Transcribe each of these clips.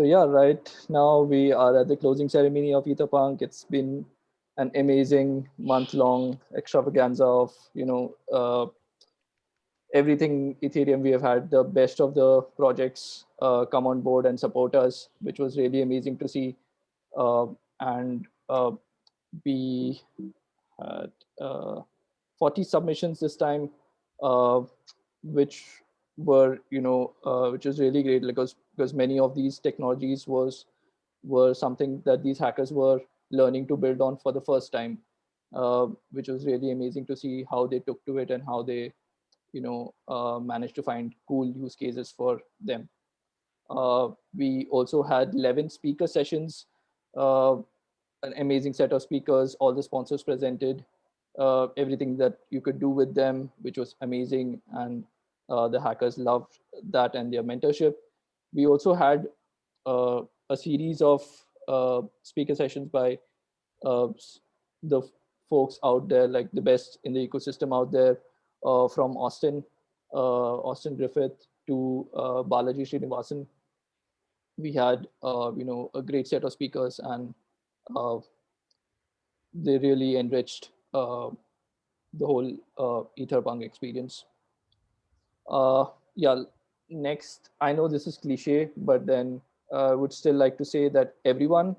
So yeah, right now we are at the closing ceremony of EtherPunk. It's been an amazing month-long extravaganza of everything Ethereum. We have had the best of the projects come on board and support us, which was really amazing to see. And we had 40 submissions this time, uh, which were which was really great because many of these technologies were something that these hackers were learning to build on for the first time, which was really amazing to see how they took to it and how they managed to find cool use cases for them. We also had 11 speaker sessions, uh, an amazing set of speakers. All the sponsors presented everything that you could do with them, which was amazing. And the hackers loved that and their mentorship. We also had a series of speaker sessions by the folks out there, like the best in the ecosystem out there, from Austin Griffith to Balaji Srinivasan. We had a great set of speakers, and uh, they really enriched the whole EtherPunk experience. Yeah, next, I know this is cliche, but then I would still like to say that everyone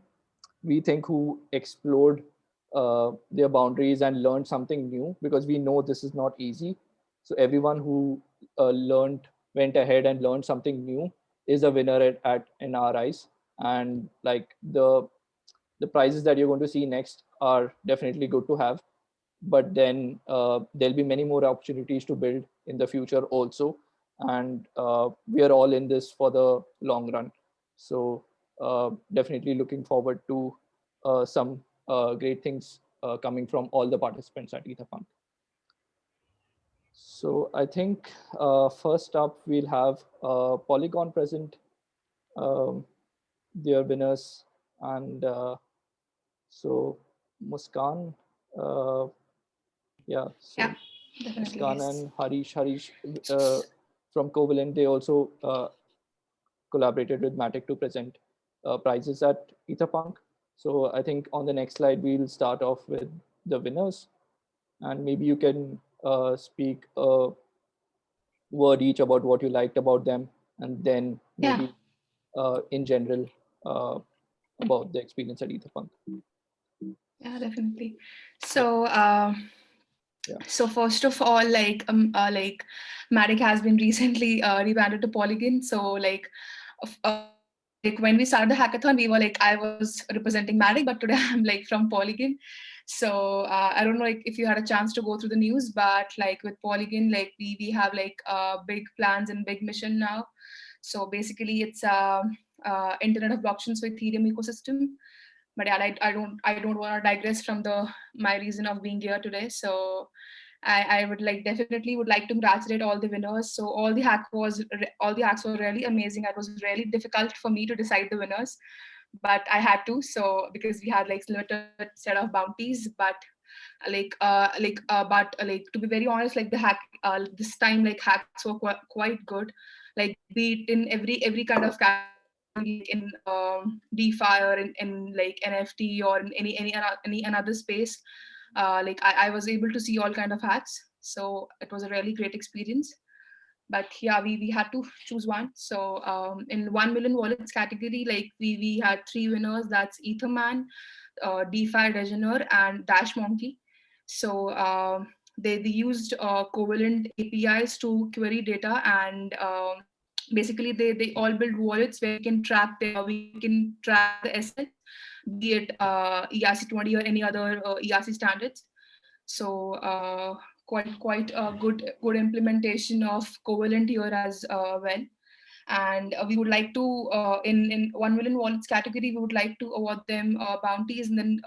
we think who explored their boundaries and learned something new, because we know this is not easy. So everyone who went ahead and learned something new is a winner at in our eyes. And like the prizes that you're going to see next are definitely good to have, but then there'll be many more opportunities to build in the future also. And we are all in this for the long run. So definitely looking forward to some great things coming from all the participants at EtherPunk. So I think first up we'll have Polygon present, um, their winners. And so Muskan, uh, yeah, Yeah, so definitely. Muskan Yes. and Harish from Covalent, they also collaborated with Matic to present prizes at EtherPunk. So I think on the next slide, we'll start off with the winners. And maybe you can speak a word each about what you liked about them, and then Yeah. maybe in general uh, about the experience at EtherPunk. Yeah, definitely. Yeah, So, yeah, so first of all, like Matic has been recently rebranded to Polygon. So, like when we started the hackathon, we were like, I was representing Matic, but today I'm like from Polygon. So I don't know like if you had a chance to go through the news, but like with Polygon, like we have like big plans and big mission now. So basically, it's Internet of Blockchains for Ethereum ecosystem. But yeah, I don't want to digress from the my reason of being here today. So I would like definitely would like to congratulate all the winners. So all the hacks were really amazing. It was really difficult for me to decide the winners, but I had to. So because we had like limited set of bounties, but like to be very honest, like the hack this time like hacks were quite good. Like be it in every kind of category, like in DeFi or in like NFT or in any another space. Like I was able to see all kind of hacks, so it was a really great experience. But yeah, we had to choose one. So in 1 million wallets category, like we had three winners. That's Etherman, DeFi Degener, and Dash Monkey. So they used Covalent APIs to query data, and basically they all build wallets where we can track the assets, be it ERC20 or any other ERC standards. So quite a good implementation of Covalent here as well. And we would like to in 1 million wallets category, we would like to award them bounties, and then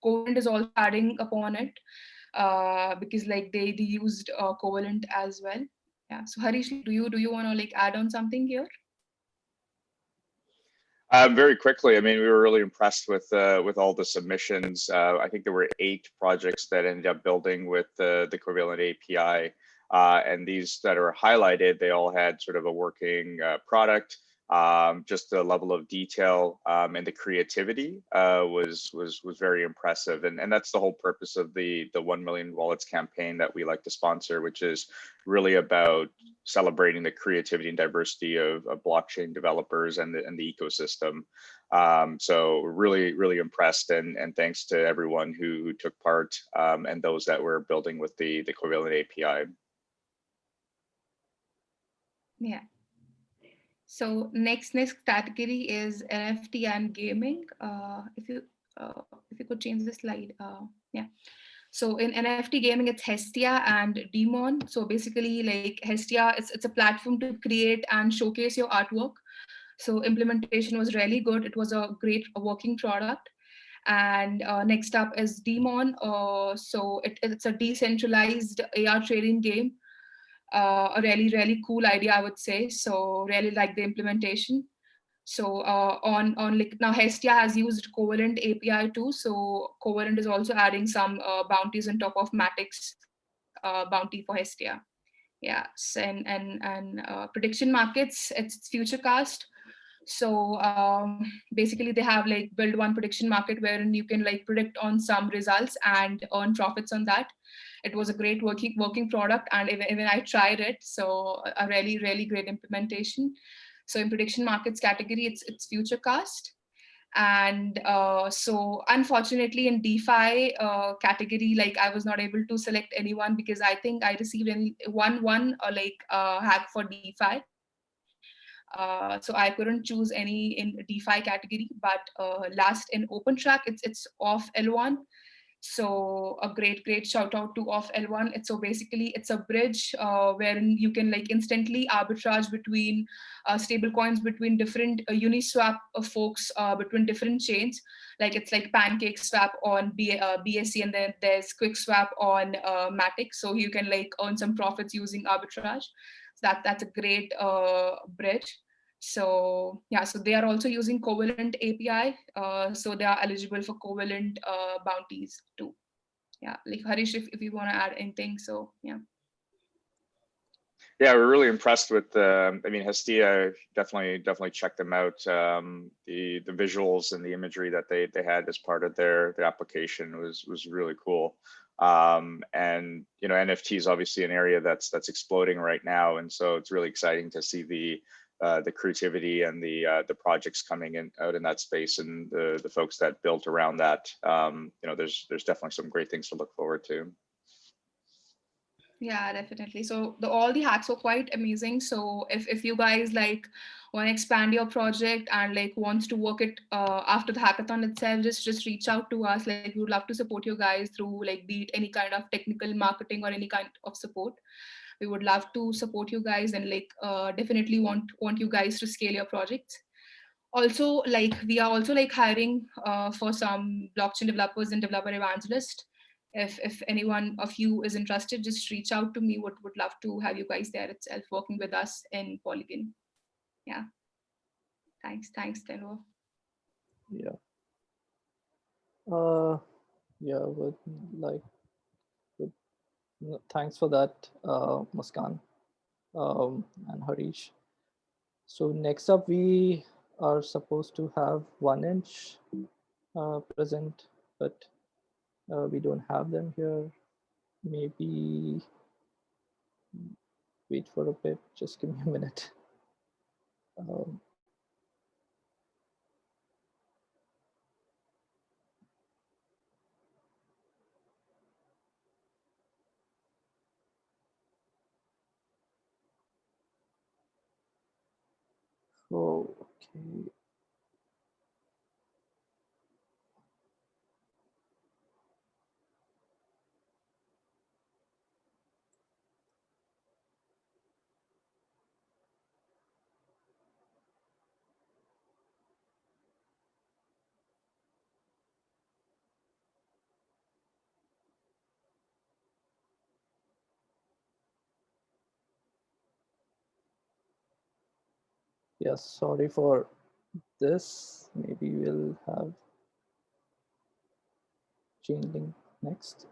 Covalent is also adding upon it because like they used Covalent as well. Yeah. So Harish, do you want to like add on something here? Very quickly, I mean, we were really impressed with all the submissions. I think there were 8 projects that ended up building with the Covalent API, and these that are highlighted, they all had sort of a working product. Just the level of detail and the creativity was very impressive, and that's the whole purpose of the 1 million wallets campaign that we like to sponsor, which is really about celebrating the creativity and diversity of blockchain developers and the ecosystem. So really impressed, and thanks to everyone who took part and those that were building with the Covalent API. Yeah. So next category is NFT and gaming. If you could change the slide, yeah. So in NFT gaming, it's Hestia and Demon. So basically, like Hestia, it's a platform to create and showcase your artwork. So implementation was really good. It was a great working product. And next up is Demon. So it's a decentralized AR trading game. A really cool idea, I would say. So really like the implementation. So on like now Hestia has used Covalent API too. So Covalent is also adding some bounties on top of Matic's bounty for Hestia. Yeah, and prediction markets, it's futurecast. So basically they have like build one prediction market wherein you can like predict on some results and earn profits on that. It was a great working product, and even I tried it. So a really great implementation. So in prediction markets category, it's futurecast. And so unfortunately in DeFi category, like I was not able to select anyone because I think I received one hack for DeFi. So I couldn't choose any in DeFi category, but last in OpenTrack, it's off L1. So a great shout out to off L1. So basically it's a bridge wherein you can like instantly arbitrage between stable coins between different Uniswap folks between different chains. Like it's like pancake swap on BSC, and then there's quick swap on Matic. So you can like earn some profits using arbitrage. So that's a great bridge. So yeah, so they are also using Covalent API, so they are eligible for Covalent bounties too. Yeah, like Harish, if you want to add anything, so yeah. Yeah, we're really impressed with I mean, Hestia, definitely check them out. The visuals and the imagery that they had as part of their application was really cool. And you know, NFT is obviously an area that's exploding right now, and so it's really exciting to see the creativity and the projects coming in out in that space, and the folks that built around that. You know, there's definitely some great things to look forward to. Yeah, definitely. So all the hacks were quite amazing. So if you guys like want to expand your project and like wants to work it after the hackathon itself, just reach out to us. Like we would love to support you guys through like be it any kind of technical marketing or any kind of support. We would love to support you guys and like definitely want you guys to scale your projects. Also, like we are also like hiring for some blockchain developers and developer evangelists. If anyone of you is interested, just reach out to me. Would love to have you guys there itself working with us in Polygon. Yeah. Thanks, Tenor. Yeah. Yeah, would like thanks for that, Muskan and Harish. So next up, we are supposed to have 1inch present, but we don't have them here. Maybe wait for a bit. Just give me a minute. Um, oh, okay. Yes, sorry for this. Maybe we'll have Chainlink next.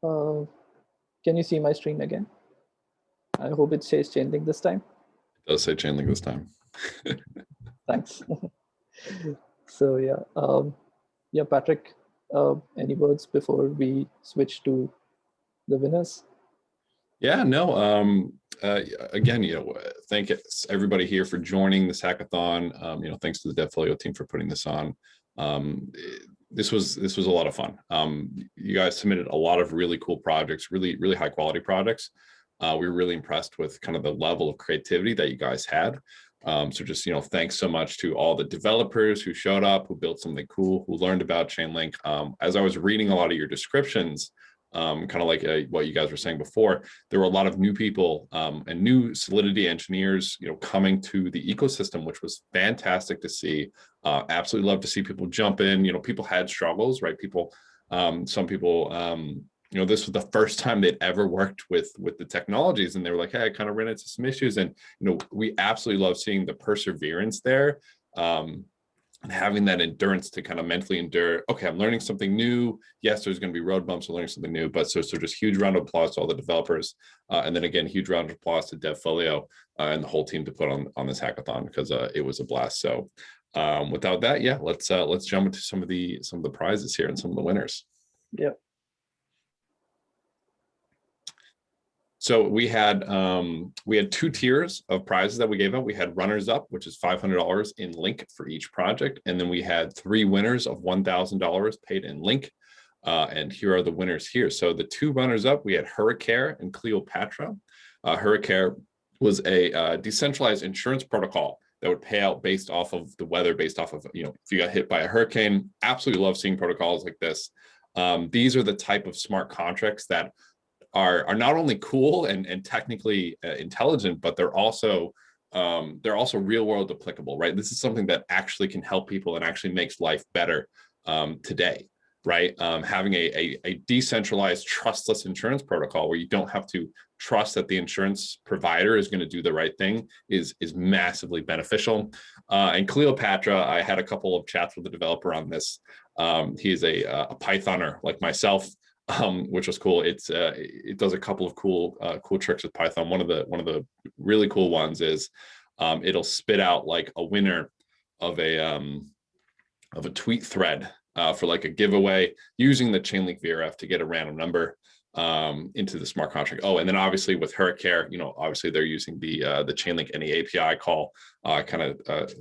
Can you see my screen again? I hope it says Chainlink this time. It does say Chainlink this time. Thanks. So yeah, Patrick, any words before we switch to the winners? Yeah, no. Again, thank everybody here for joining this hackathon. Thanks to the DevFolio team for putting this on. This was a lot of fun. You guys submitted a lot of really cool projects, really high quality projects. We were really impressed with kind of the level of creativity that you guys had. So just, thanks so much to all the developers who showed up, who built something cool, who learned about Chainlink. As I was reading a lot of your descriptions, kind of like what you guys were saying before, there were a lot of new people and new Solidity engineers, coming to the ecosystem, which was fantastic to see. Absolutely love to see people jump in. People had struggles, right? Some people, this was the first time they'd ever worked with the technologies, and they were like, hey, I kind of ran into some issues. And we absolutely love seeing the perseverance there. And having that endurance to kind of mentally endure, okay, I'm learning something new. Yes, there's going to be road bumps, I'm learning something new, but so just huge round of applause to all the developers. And then again, huge round of applause to DevFolio and the whole team to put on this hackathon, because it was a blast. So without that, yeah, let's jump into some of the prizes here and some of the winners. Yeah. So we had two tiers of prizes that we gave out. We had runners up, which is $500 in Link for each project. And then we had 3 winners of $1,000 paid in Link. And here are the winners here. So the 2 runners up, we had Hurricane and Cleopatra. Hurricane was a decentralized insurance protocol that would pay out based off of the weather, based off of, if you got hit by a hurricane. Absolutely love seeing protocols like this. These are the type of smart contracts that are not only cool and technically intelligent, but they're also real world applicable, right? This is something that actually can help people and actually makes life better today, right? Having a decentralized, trustless insurance protocol where you don't have to trust that the insurance provider is going to do the right thing is massively beneficial. And Cleopatra, I had a couple of chats with the developer on this. He's a Pythoner like myself. Which was cool. It does a couple of cool tricks with Python. One of the really cool ones is it'll spit out like a winner of a tweet thread for like a giveaway using the Chainlink VRF to get a random number into the smart contract. Oh, and then obviously with Hurricane, obviously they're using the Chainlink any API call. Kind of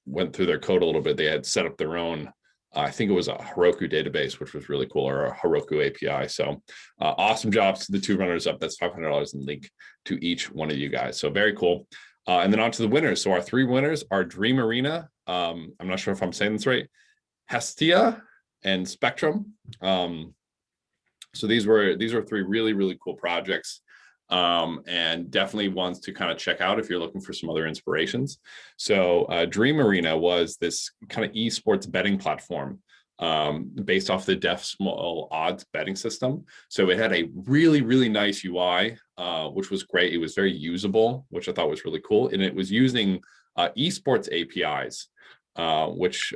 went through their code a little bit. They had set up their own. I think it was a Heroku database, which was really cool, or a Heroku API. So awesome jobs to the 2 runners up. That's $500 in Link to each one of you guys. So very cool. And then on to the winners. So our 3 winners are Dream Arena. I'm not sure if I'm saying this right. Hestia and Spectrum. So these were 3 really cool projects. And definitely ones to kind of check out if you're looking for some other inspirations. So Dream Arena was this kind of esports betting platform based off the Def Small odds betting system. So it had a really nice UI, which was great. It was very usable, which I thought was really cool. And it was using esports APIs, which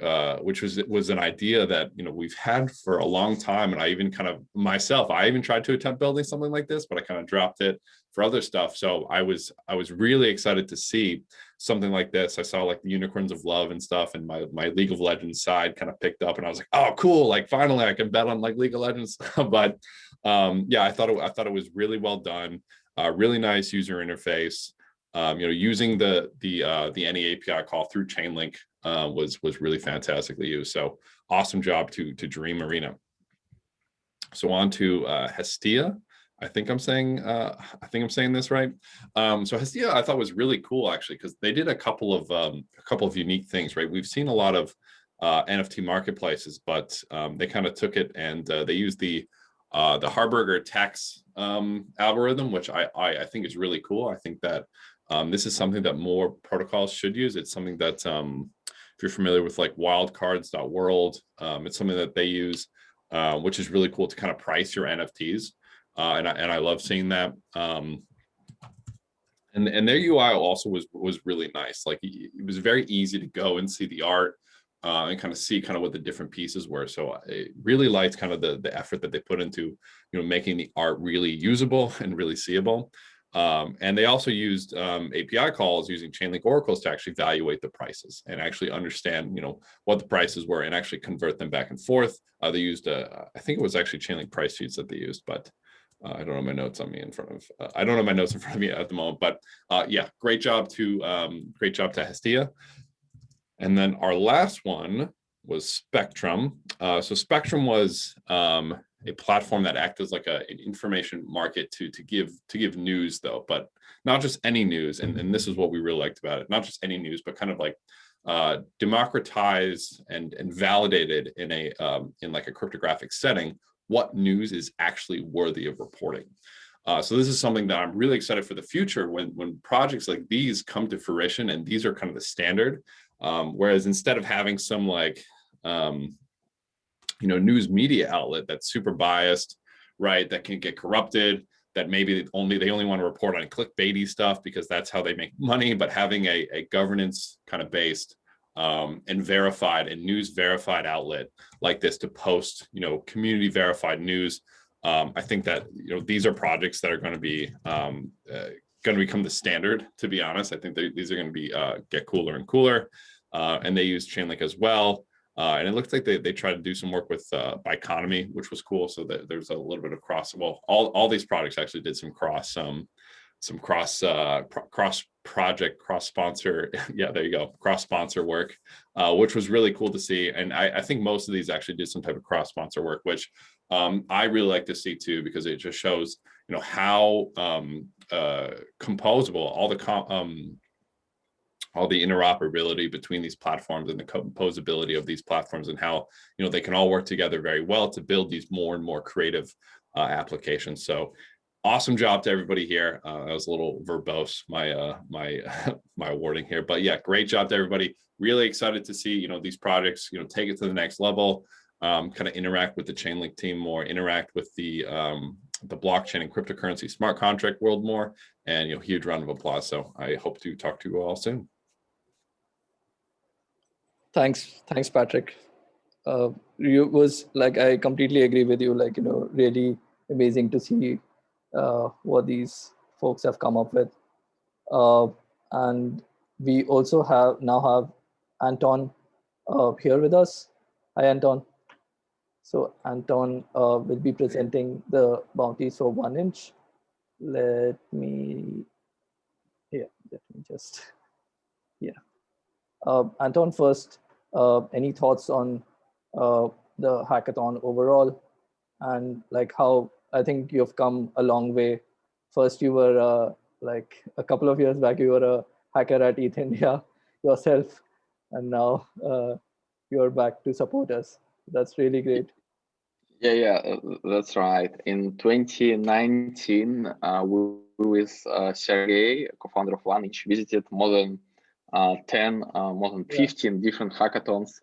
was an idea that we've had for a long time. And I even kind of myself, I even tried to attempt building something like this, but I kind of dropped it for other stuff. So I was really excited to see something like this. I saw like the Unicorns of Love and stuff, and my League of Legends side kind of picked up, and I was like, oh cool, like finally I can bet on like League of Legends. But yeah, I thought it was really well done, really nice user interface. Using the any API call through Chainlink was really fantastically used. So awesome job to Dream Arena. So on to Hestia. I think I'm saying this right. So Hestia I thought was really cool actually, because they did a couple of unique things, right? We've seen a lot of NFT marketplaces, but they kind of took it and they used the Harburger tax algorithm, which I think is really cool. I think that this is something that more protocols should use. It's something that if you're familiar with like wildcards.world, it's something that they use, which is really cool to kind of price your NFTs. And I love seeing that. And their UI also was really nice. Like it was very easy to go and see the art. and kind of see kind of what the different pieces were. So I really liked kind of the effort that they put into, making the art really usable and really seeable. And they also used API calls using Chainlink oracles to actually evaluate the prices and actually understand, what the prices were and actually convert them back and forth. They used, I think it was actually Chainlink price sheets that they used, but I don't have my notes on me in front of. I don't have my notes in front of me at the moment. But yeah, great job to Hestia. And then our last one was Spectrum. So Spectrum was a platform that acted as like an information market to give news, though, but not just any news. And this is what we really liked about it. Not just any news, but kind of like democratized and validated in like a cryptographic setting what news is actually worthy of reporting. So this is something that I'm really excited for the future when projects like these come to fruition, and these are kind of the standard. Whereas instead of having some like, news media outlet that's super biased, right, that can get corrupted, that maybe they only want to report on clickbaity stuff because that's how they make money, but having a governance kind of based and verified and news verified outlet like this to post, community verified news. I think that, these are projects that are going to be become the standard, to be honest. I think these are going to be get cooler and cooler. And they use Chainlink as well. And it looks like they tried to do some work with Biconomy, which was cool. So that there's a little bit of all these products actually did some cross project, cross sponsor. Yeah, there you go. Cross sponsor work, which was really cool to see. And I think most of these actually did some type of cross sponsor work, which I really like to see too, because it just shows, how composable all the interoperability between these platforms and the composability of these platforms, and how, they can all work together very well to build these more and more creative applications. So awesome job to everybody here. That was a little verbose, my my wording here, but yeah, great job to everybody. Really excited to see, these projects, take it to the next level, kind of interact with the Chainlink team more, interact with the blockchain and cryptocurrency smart contract world more, and, huge round of applause. So I hope to talk to you all soon. Thanks, Patrick. You was like, I completely agree with you. Like, really amazing to see what these folks have come up with. And we also now have Anton here with us. Hi, Anton. So Anton will be presenting the bounties for 1inch. Let me just, Anton, first, any thoughts on the hackathon overall, and like how I think you've come a long way. First, you were like a couple of years back, you were a hacker at ETH India yourself, and now you're back to support us. That's really great. Yeah, that's right. In 2019, we with Sergey, co-founder of 1inch, visited more than 15 different hackathons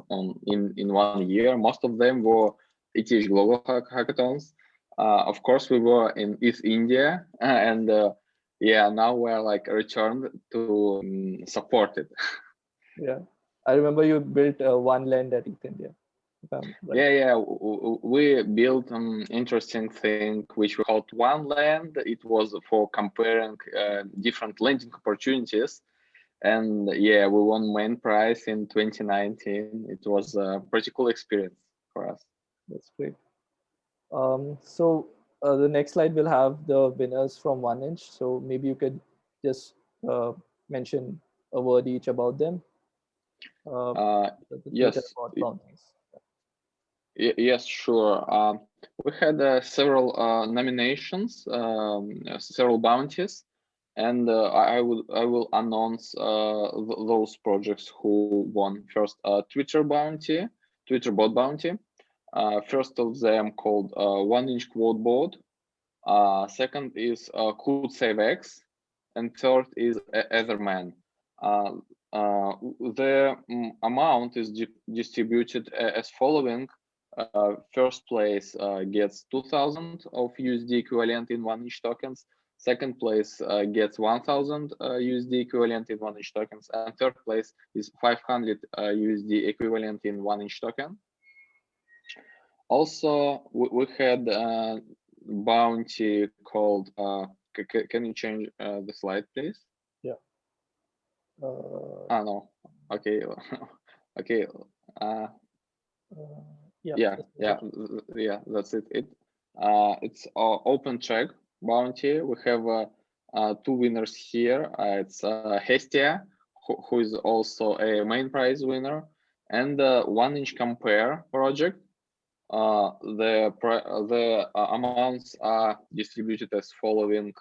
in 1 year. Most of them were ETH global hackathons. Of course, we were in East India, and now we're like returned to support it. Yeah, I remember you built one land at ETH India. Yeah, we built an interesting thing which we called One Land. It was for comparing different lending opportunities. And yeah, we won main prize in 2019. It was a pretty cool experience for us. That's great. So the next slide will have the winners from 1inch. So maybe you could just mention a word each about them. Yes. Yes, sure. We had several nominations, several bounties. And I will announce those projects who won. First, Twitter bot bounty. First of them called 1inch quote bot. Second is CodeSaveX, and third is Etherman. The amount is distributed as following. First place gets 2,000 of USD equivalent in 1inch tokens. Second place gets 1,000 USD equivalent in 1 inch tokens, and third place is 500 USD equivalent in 1 inch token. Also, we had a bounty called, can you change the slide, please? Yeah. No. Okay. Okay. Yeah. That's it. It's open track bounty. We have 2 winners here. It's Hestia, who is also a main prize winner, and 1 inch compare project. The amounts are distributed as following.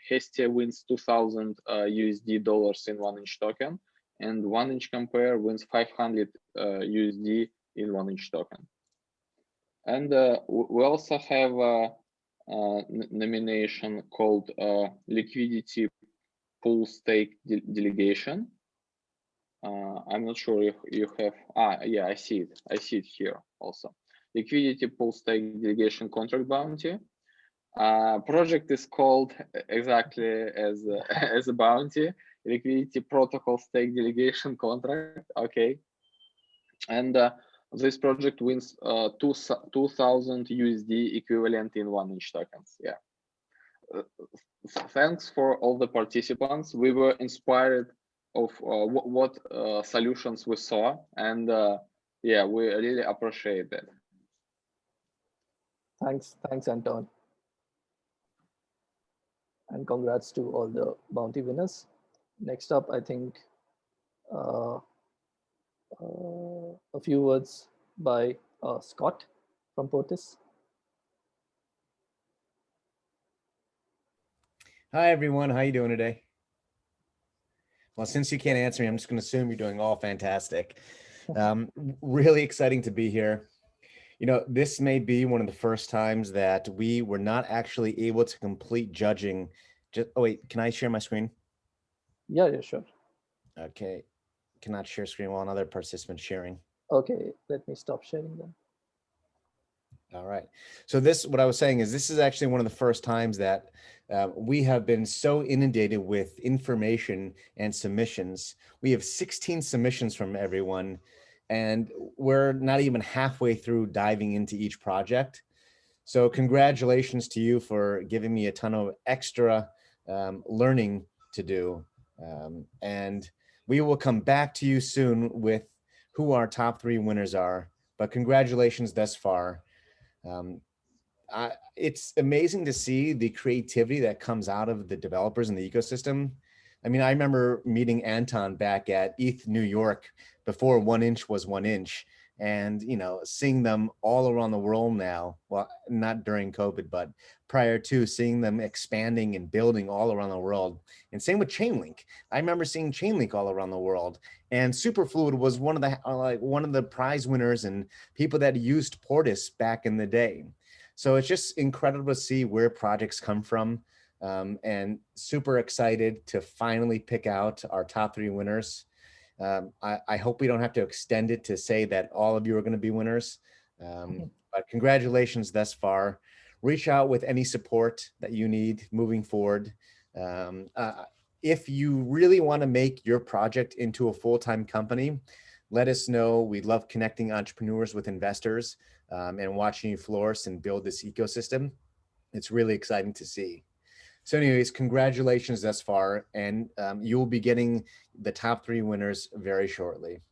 Hestia wins 2,000 USD dollars in 1 inch token, and 1 inch compare wins 500 USD in 1 inch token. And we also have a nomination called liquidity pool stake delegation. I'm not sure if you have. Yeah, I see it. I see it here also. Liquidity pool stake delegation contract bounty. Project is called exactly as as a bounty. Liquidity protocol stake delegation contract. Okay. And this project wins 2,000 USD equivalent in 1 inch tokens. Yeah. Thanks for all the participants. We were inspired of what solutions we saw, and yeah, we really appreciate that. Thanks, Anton. And congrats to all the bounty winners. Next up, I think a few words by Scott from Portis. Hi, everyone. How you doing today? Well, since you can't answer me, I'm just going to assume you're doing all fantastic. Really exciting to be here. You know, this may be one of the first times that we were not actually able to complete judging. Oh, wait, can I share my screen? Yeah, sure. Okay. Cannot share screen while another participant sharing. Okay, let me stop sharing then. All right. So what I was saying is this is actually one of the first times that we have been so inundated with information and submissions. We have 16 submissions from everyone, and we're not even halfway through diving into each project. So congratulations to you for giving me a ton of extra learning to do. And we will come back to you soon with who our top 3 winners are. But congratulations thus far. It's amazing to see the creativity that comes out of the developers in the ecosystem. I mean, I remember meeting Anton back at ETH New York before 1 inch was 1 inch, and you know, seeing them all around the world now. Well, not during COVID, but prior to, seeing them expanding and building all around the world. And same with Chainlink. I remember seeing Chainlink all around the world, and Superfluid was one of the prize winners and people that used Portis back in the day. So it's just incredible to see where projects come from, and super excited to finally pick out our top 3 winners. I hope we don't have to extend it to say that all of you are going to be winners, but congratulations thus far. Reach out with any support that you need moving forward. If you really want to make your project into a full-time company, let us know. We love connecting entrepreneurs with investors, and watching you flourish and build this ecosystem. It's really exciting to see. So anyways, congratulations thus far, and you will be getting the top 3 winners very shortly.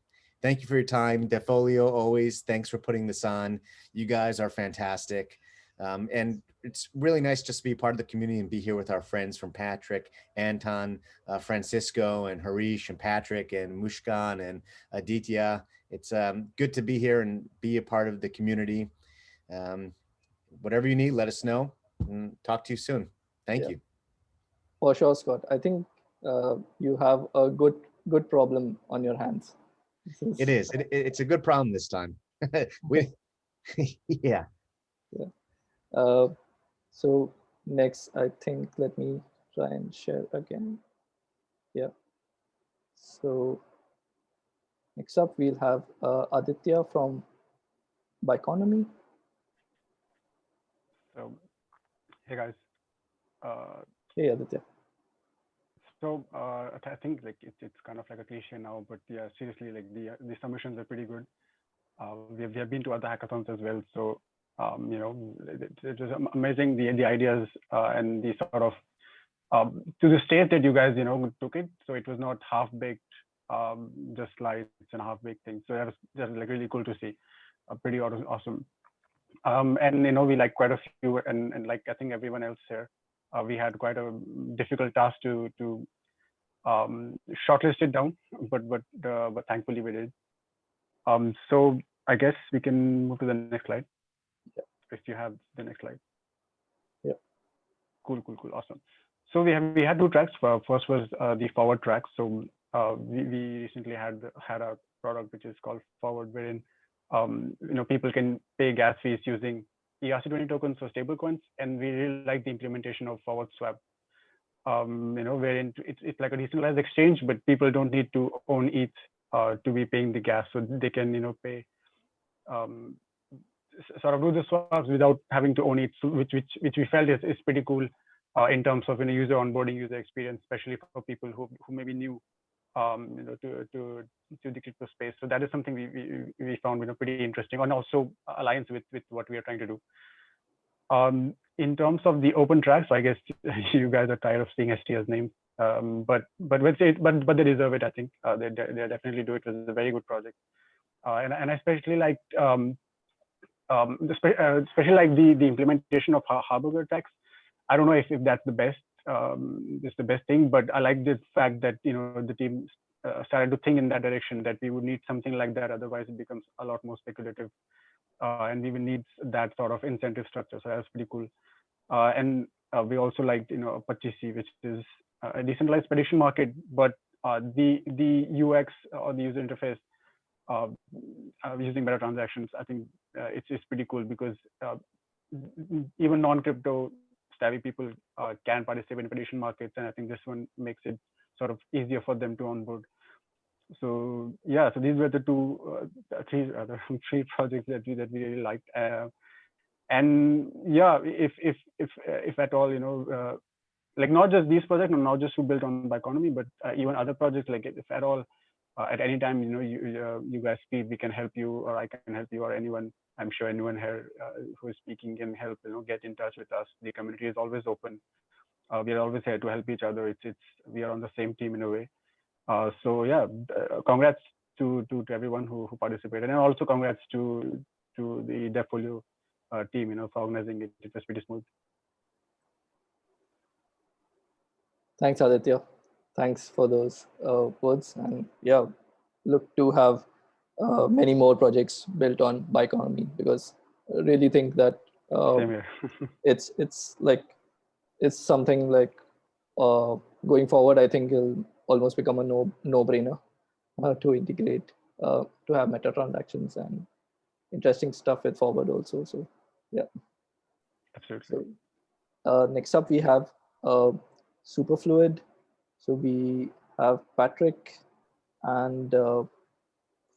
Thank you for your time. Defolio, always, thanks for putting this on. You guys are fantastic. And it's really nice just to be part of the community and be here with our friends from Patrick, Anton, Francisco, and Harish, and Patrick, and Mushkan, and Aditya. It's good to be here and be a part of the community. Whatever you need, let us know, and talk to you soon. Thank you. For sure, Scott. I think you have a good problem on your hands. It is. It's a good problem this time. Yeah. So next, I think, let me try and share again. Yeah. So next up, we'll have Aditya from Biconomy. So, hey guys. Hey, Aditya. So I think like it's kind of like a cliche now, but yeah, seriously, like the submissions are pretty good. We have been to other hackathons as well, so you know, it was amazing the ideas and the sort of to the stage that you guys took it. So it was not half baked, just slides and half baked things. So that was like really cool to see. Pretty awesome. And we like quite a few, and like I think everyone else here, we had quite a difficult task to shortlist it down, but thankfully we did. So I guess we can move to the next slide. Yeah. If you have the next slide. Yeah. Cool, awesome. So we had two tracks. First was the forward track. So we recently had a product which is called Forward, wherein people can pay gas fees using ERC20 tokens or stable coins, and we really like the implementation of Forward Swap. Wherein it's like a decentralized exchange, but people don't need to own ETH to be paying the gas, so they can pay sort of do the swaps without having to own ETH, which we felt is pretty cool in terms of user onboarding, user experience, especially for people who may be new to the crypto space. So that is something we found pretty interesting, and also aligns with what we are trying to do. In terms of the open tracks, so I guess you guys are tired of seeing STR's name, but they deserve it. I think they definitely do. It was a very good project, and I especially liked especially like the implementation of Harburger tax. I don't know if that's the best, is the best thing, but I like the fact that the team started to think in that direction, that we would need something like that, otherwise it becomes a lot more speculative, and we will need that sort of incentive structure. So that's pretty cool. And we also liked Pachisi, which is a decentralized prediction market, but the UX or the user interface using better transactions. I think it's pretty cool, because even non-crypto savvy people can participate in prediction markets, and I think this one makes it sort of easier for them to onboard. So yeah, so these were the three projects that we really liked. And yeah, if at all, like not just these projects, not just who built on Bioeconomy, but even other projects, like if at all, at any time, you guys speak, we can help you, or I can help you, or anyone. I'm sure anyone here who is speaking can help. Get in touch with us. The community is always open. We are always here to help each other. We are on the same team in a way. So yeah, congrats to everyone who participated, and also congrats to the Devfolio team, for organizing it. It was pretty smooth. Thanks, Aditya. Thanks for those words. And yeah, look to have many more projects built on Bioeconomy, because I really think that Same here. it's something like going forward, I think it'll almost become a no-brainer to integrate, to have meta transactions and interesting stuff with Forward also. So yeah. Absolutely. So next up we have Superfluid. So we have Patrick and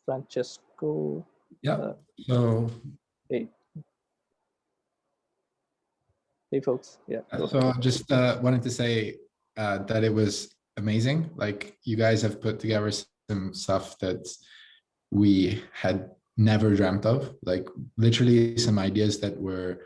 Francesco. Yeah. So Hey folks. Yeah. So I just wanted to say that it was amazing. Like, you guys have put together some stuff that we had never dreamt of, like literally some ideas that were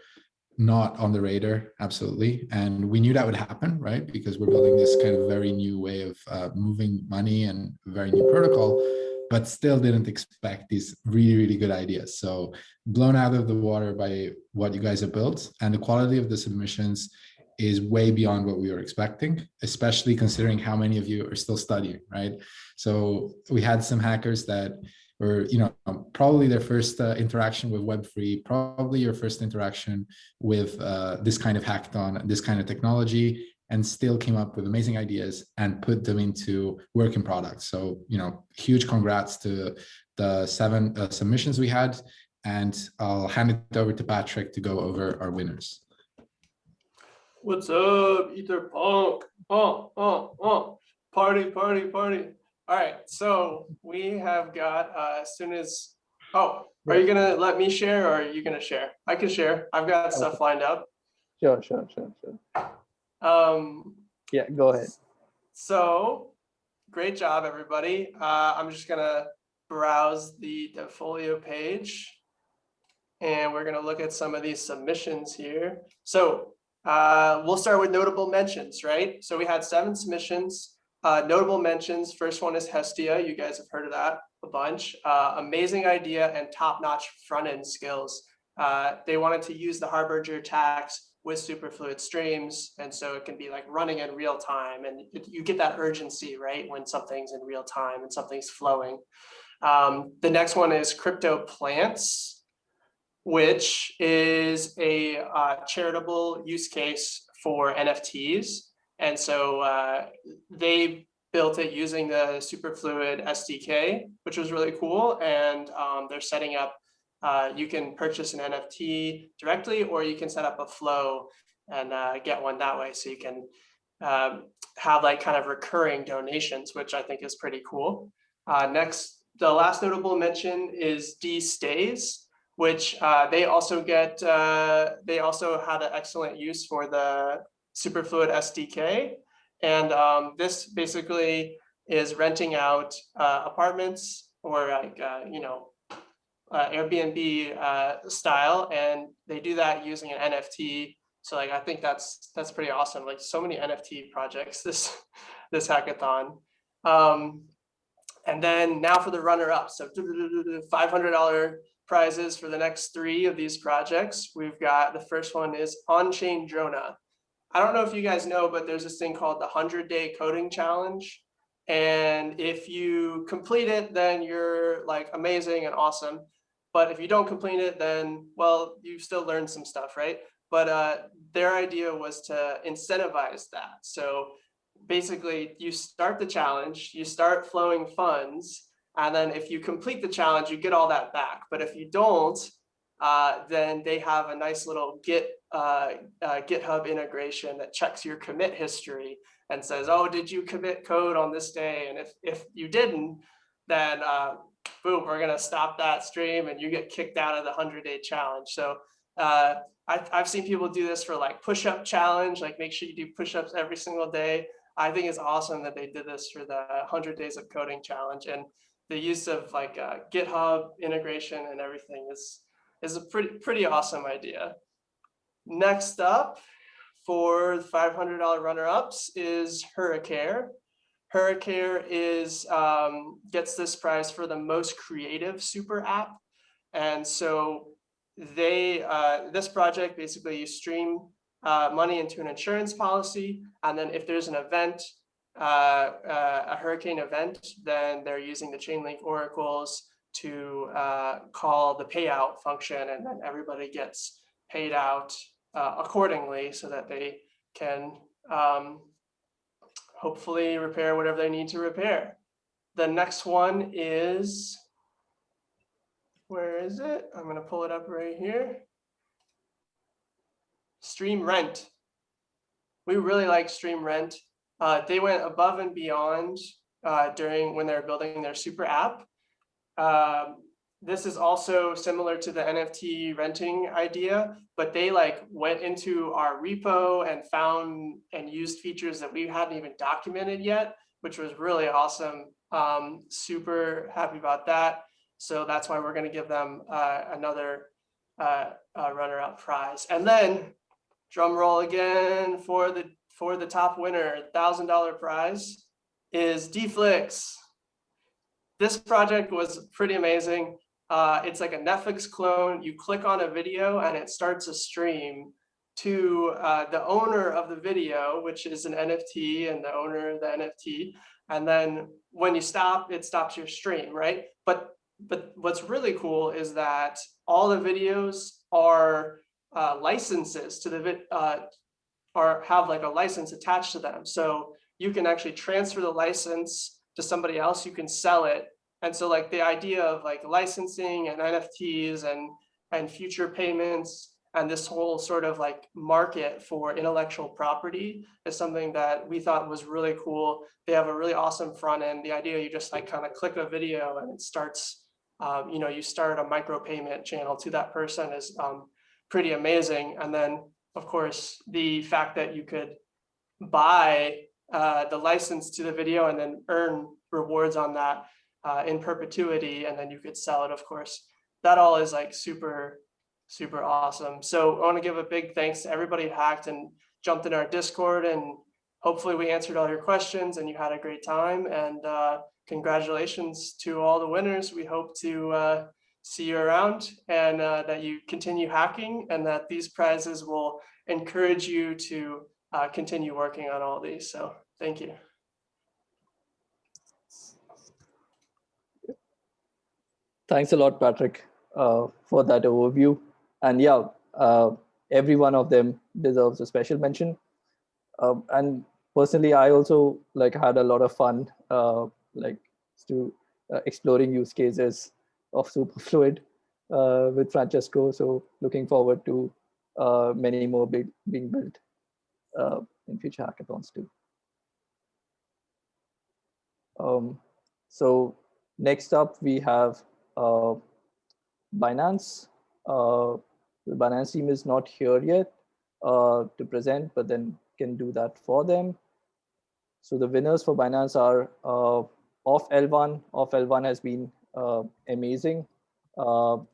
not on the radar, absolutely. And we knew that would happen, right? Because we're building this kind of very new way of moving money and very new protocol, but still didn't expect these really, really good ideas. So blown out of the water by what you guys have built, and the quality of the submissions is way beyond what we were expecting, especially considering how many of you are still studying, right? So we had some hackers that were, probably their first interaction with Web3, probably your first interaction with this kind of hackathon, this kind of technology, and still came up with amazing ideas and put them into working products. So, huge congrats to the 7 submissions we had, and I'll hand it over to Patrick to go over our winners. What's up, EtherPunk? Party. All right, so we have got, as soon as, are you gonna let me share, or are you gonna share? I can share. I've got stuff lined up. Sure. Yeah, go ahead. So great job, everybody. I'm just gonna browse the Devfolio page, and we're gonna look at some of these submissions here. So we'll start with notable mentions, right? So we had 7 submissions. Notable mentions, first one is Hestia. You guys have heard of that a bunch. Amazing idea and top-notch front-end skills. They wanted to use the Harbinger tax with Superfluid streams, and so it can be like running in real time, and you get that urgency, right, when something's in real time and something's flowing. The next one is Crypto Plants, which is a charitable use case for NFTs. And so they built it using the Superfluid SDK, which was really cool. And they're setting up, you can purchase an NFT directly, or you can set up a flow and get one that way. So you can have like kind of recurring donations, which I think is pretty cool. Next, the last notable mention is D Stays, which they also get, they also had an excellent use for the Superfluid SDK. And this basically is renting out apartments or like, you know, Airbnb style, and they do that using an NFT. So like, I think that's pretty awesome. Like so many NFT projects this hackathon. And then now for the runner-up. So $500 prizes for the next 3 of these projects. We've got, the first one is On-Chain Drona. I don't know if you guys know, but there's this thing called the 100-day coding challenge. And if you complete it, then you're like amazing and awesome. But if you don't complete it, then, well, you still learn some stuff, right? But their idea was to incentivize that. So basically you start the challenge, you start flowing funds, and then if you complete the challenge, you get all that back. But if you don't, then they have a nice little GitHub integration that checks your commit history and says, oh, did you commit code on this day? And if you didn't, then boom, we're gonna stop that stream and you get kicked out of the 100-day challenge. So I've seen people do this for like push-up challenge, like make sure you do push-ups every single day. I think it's awesome that they did this for the 100 days of coding challenge, and the use of like GitHub integration and everything is a pretty awesome idea. Next up for the $500 runner-ups is Hurricane. Hurricane is gets this prize for the most creative super app, and so they this project basically you stream money into an insurance policy, and then if there's an event, a hurricane event, then they're using the Chainlink oracles to call the payout function, and then everybody gets paid out accordingly so that they can hopefully repair whatever they need to repair. The next one is, where is it? I'm gonna pull it up right here. Stream Rent. We really like Stream Rent. They went above and beyond during when they're building their super app. This is also similar to the NFT renting idea, but they like went into our repo and found and used features that we hadn't even documented yet, which was really awesome. Super happy about that. So that's why we're going to give them another runner-up prize. And then drum roll again for the top winner, $1,000 prize is Dflix. This project was pretty amazing. It's like a Netflix clone. You click on a video and it starts a stream to the owner of the video, which is an NFT and the owner of the NFT. And then when you stop, it stops your stream, right? But what's really cool is that all the videos are licenses to the or have like a license attached to them. So you can actually transfer the license to somebody else, you can sell it. And so like the idea of like licensing and NFTs and future payments and this whole sort of like market for intellectual property is something that we thought was really cool. They have a really awesome front end. The idea you just like kind of click a video and it starts, you know, you start a micro payment channel to that person is pretty amazing. And then of course, the fact that you could buy the license to the video and then earn rewards on that in perpetuity, and then you could sell it, of course. That all is like super, super awesome. So I want to give a big thanks to everybody who hacked and jumped in our Discord, and hopefully we answered all your questions and you had a great time. And congratulations to all the winners. We hope to see you around, and that you continue hacking, and that these prizes will encourage you to continue working on all these. So thank you. Thanks a lot, Patrick, for that overview. And yeah, every one of them deserves a special mention. And personally, I also like had a lot of fun, like to exploring use cases of Superfluid with Francesco. So looking forward to many more being built in future hackathons too. So next up we have Binance. The Binance team is not here yet to present, but then can do that for them. So the winners for Binance are Off L1. Off L1 has been amazing. Makoto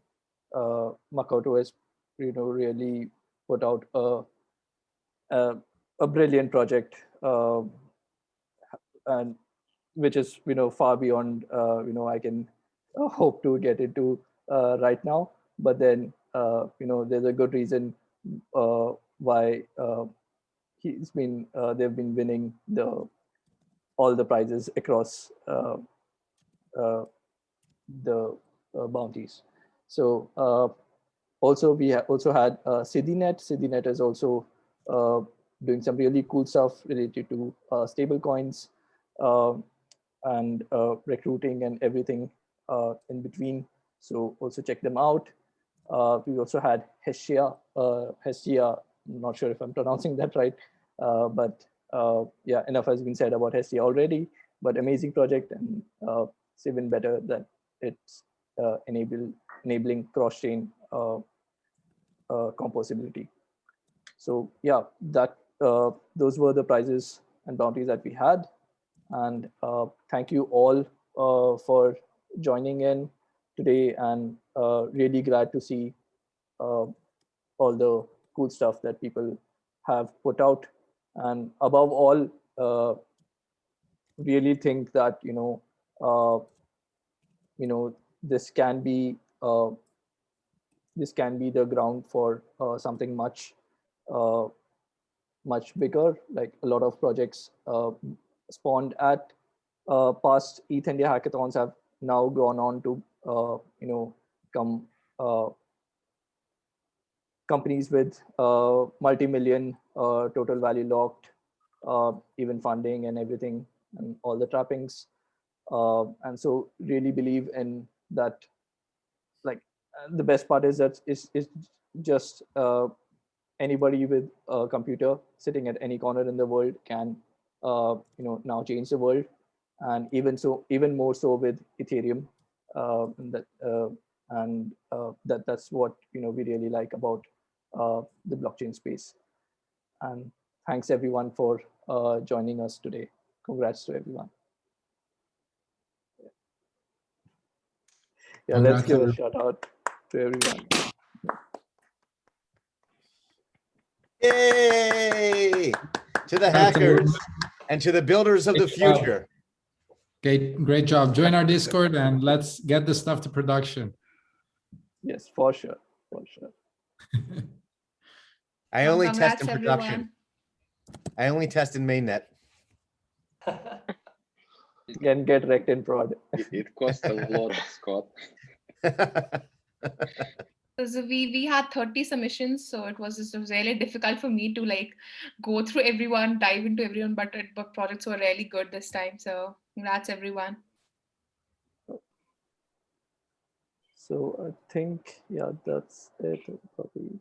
has, really put out a brilliant project, and which is far beyond I can hope to get into right now. But then there's a good reason why he's been they've been winning all the prizes across the bounties. So also we also had Sidinet. Sidinet is also doing some really cool stuff related to stable coins and recruiting and everything in between. So also check them out. We also had Hestia. Hestia, I'm not sure if I'm pronouncing that right, but yeah, enough has been said about Hestia already. But amazing project, and it's even better that it's enabling cross-chain composability. So yeah, that those were the prizes and bounties that we had. And thank you all for joining in today, and really glad to see all the cool stuff that people have put out. And above all, really think that this can be the ground for something much bigger. Like a lot of projects spawned at past ETH India hackathons have now gone on to come companies with multi-million total value locked, even funding and everything, and all the trappings. And so really believe in that. Like the best part is that is just anybody with a computer sitting at any corner in the world can now change the world. And even more so with Ethereum. That's what we really like about the blockchain space. And thanks everyone for joining us today. Congrats to everyone. Yeah, let's give a shout out to everyone. Yay! To the hackers and to the builders of the future. Great job. Join our Discord and let's get this stuff to production. Yes, for sure. I only test in production. Everyone. I only test in mainnet. Can get wrecked in prod. It costs a lot, Scott. So we had 30 submissions, so it was really difficult for me to like go through everyone, dive into everyone, but projects were really good this time. So congrats everyone. So I think, yeah, that's it. Probably.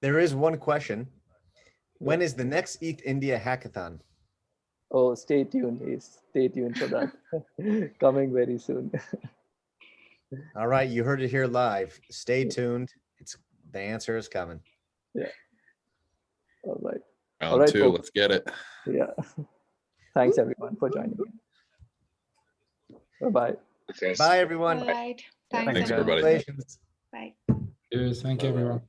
There is one question. When is the next ETH India hackathon? Oh, stay tuned. Stay tuned for that. Coming very soon. All right, you heard it here live. Stay tuned The answer is coming. All right. Round right, two, folks. let's get it. Yeah. Thanks everyone for joining in. Bye-bye. Yes. Bye, everyone. All right. Yeah. Thanks, Thanks, everyone. everybody. Congratulations. Bye. Cheers. Thank you, everyone.